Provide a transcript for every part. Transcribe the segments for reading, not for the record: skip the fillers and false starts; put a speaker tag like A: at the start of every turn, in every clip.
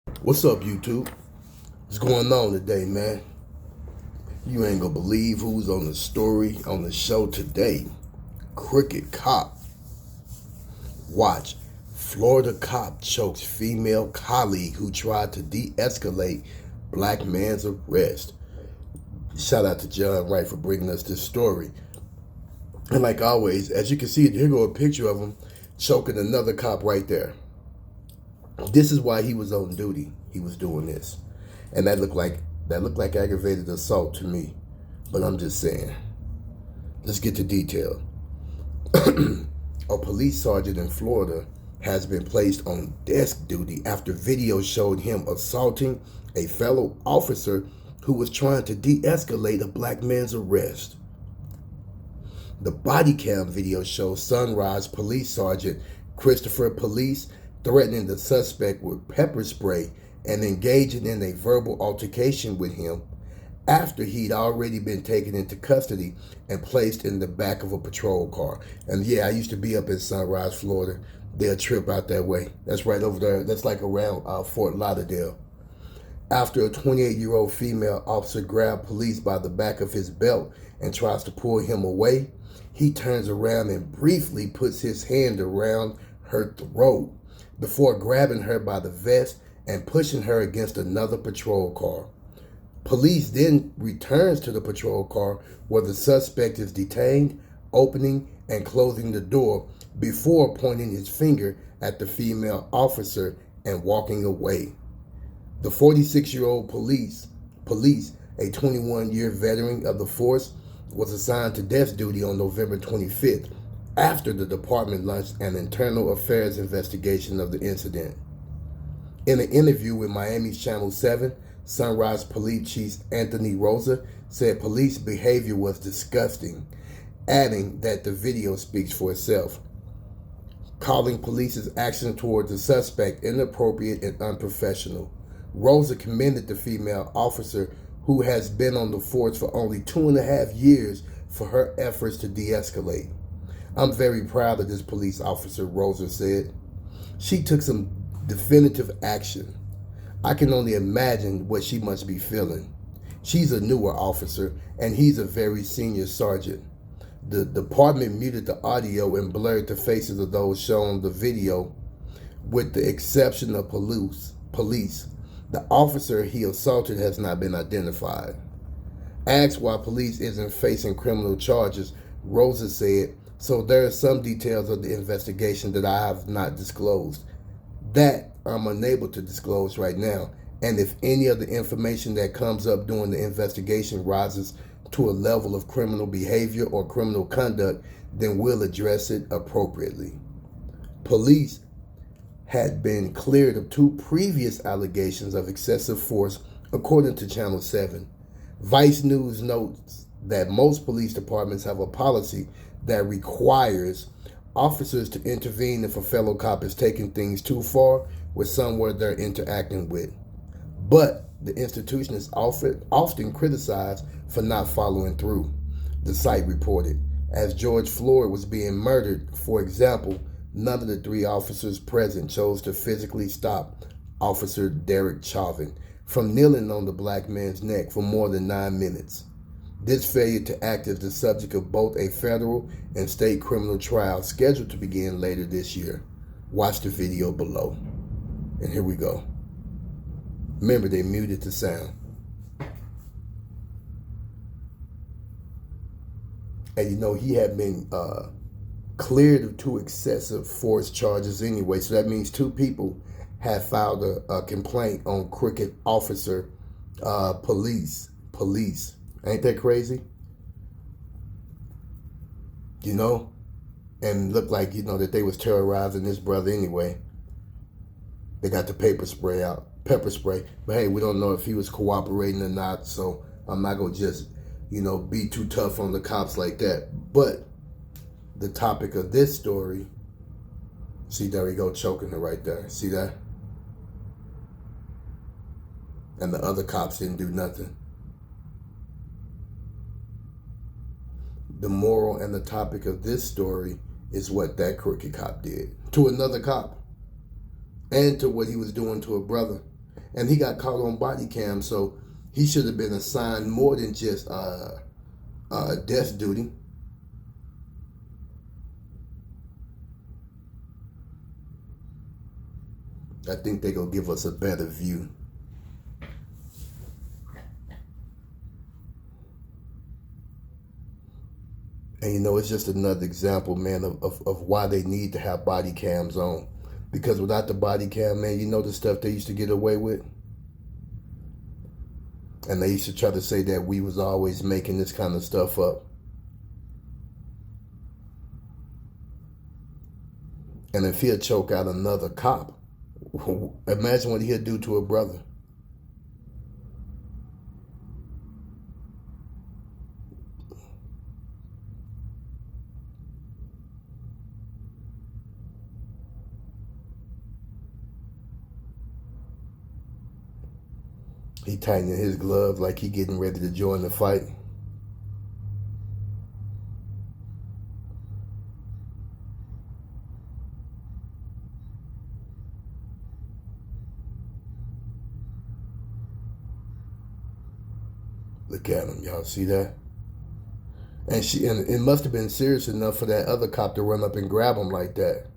A: What's up, YouTube? What's going on today, man? You ain't gonna believe who's on the story on the show today. Crooked cop. Watch. Florida cop chokes female colleague who tried to de-escalate black man's arrest. Shout out to John Wright for bringing us this story. And like always, as you can see, here go a picture of him choking another cop right there. This is why he was on duty. He was doing this. And that looked like aggravated assault to me. But I'm just saying. Let's get to detail. A police sergeant in Florida has been placed on desk duty after video showed him assaulting a fellow officer who was trying to de-escalate a black man's arrest. The body cam video shows Sunrise Police Sergeant Christopher Police threatening the suspect with pepper spray and engaging in a verbal altercation with him after he'd already been taken into custody and placed in the back of a patrol car. And yeah, I used to be up in Sunrise, Florida. They'll trip out that way. That's right over there. That's like around Fort Lauderdale. After a 28-year-old female officer grabbed police by the back of his belt and tries to pull him away, he turns around and briefly puts his hand around her throat before grabbing her by the vest and pushing her against another patrol car. Police then returns to the patrol car where the suspect is detained, opening and closing the door before pointing his finger at the female officer and walking away. The 46-year-old police, a 21-year veteran of the force, was assigned to desk duty on November 25th after the department launched an internal affairs investigation of the incident. In an interview with Miami's Channel 7, Sunrise Police Chief Anthony Rosa said police behavior was disgusting, adding that the video speaks for itself, calling police's action towards the suspect inappropriate and unprofessional. Rosa commended the female officer, who has been on the force for only 2.5 years, for her efforts to de-escalate. "I'm very proud of this police officer," Rosa said. "She took some definitive action. I can only imagine what she must be feeling. She's a newer officer, and he's a very senior sergeant." The department muted the audio and blurred the faces of those shown the video, with the exception of police. The officer he assaulted has not been identified. Asked why police isn't facing criminal charges, Rosa said, "So there are some details of the investigation that I have not disclosed. That I'm unable to disclose right now. And if any of the information that comes up during the investigation rises to a level of criminal behavior or criminal conduct, then we'll address it appropriately." Police had been cleared of 2 previous allegations of excessive force, according to Channel 7. Vice News notes that most police departments have a policy that requires officers to intervene if a fellow cop is taking things too far with someone they're interacting with. But the institution is often criticized for not following through, the site reported. As George Floyd was being murdered, for example, none of the 3 officers present chose to physically stop Officer Derek Chauvin from kneeling on the black man's neck for more than 9 minutes. This failure to act is the subject of both a federal and state criminal trial scheduled to begin later this year. Watch the video below. And here we go. Remember, they muted the sound. And you know, he had been cleared of 2 excessive force charges anyway. So that means 2 people have filed a complaint on crooked officer police. Ain't that crazy? You know? And looked like, you know, that they was terrorizing this brother anyway. They got the pepper spray. But hey, we don't know if he was cooperating or not. So I'm not going to just, you know, be too tough on the cops like that. But the topic of this story, see, there we go, choking her right there. See that? And the other cops didn't do nothing. The moral and the topic of this story is what that crooked cop did to another cop and to what he was doing to a brother. And he got caught on body cam, so he should have been assigned more than just desk duty. I think they're going to give us a better view. And you know, it's just another example, man, of why they need to have body cams on. Because without the body cam, man, you know the stuff they used to get away with? And they used to try to say that we was always making this kind of stuff up. And if he'll choke out another cop, imagine what he'll do to a brother. He tightening his gloves like he getting ready to join the fight. Look at him, y'all see that? And it must have been serious enough for that other cop to run up and grab him like that.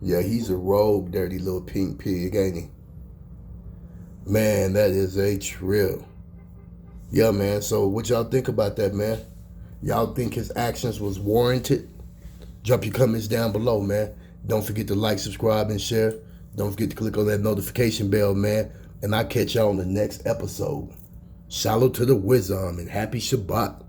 A: Yeah, he's a rogue, dirty little pink pig, ain't he? Man, that is a trip. Yeah, man. So what y'all think about that, man? Y'all think his actions was warranted? Drop your comments down below, man. Don't forget to like, subscribe, and share. Don't forget to click on that notification bell, man. And I'll catch y'all on the next episode. Shalom to the wisdom and happy Shabbat.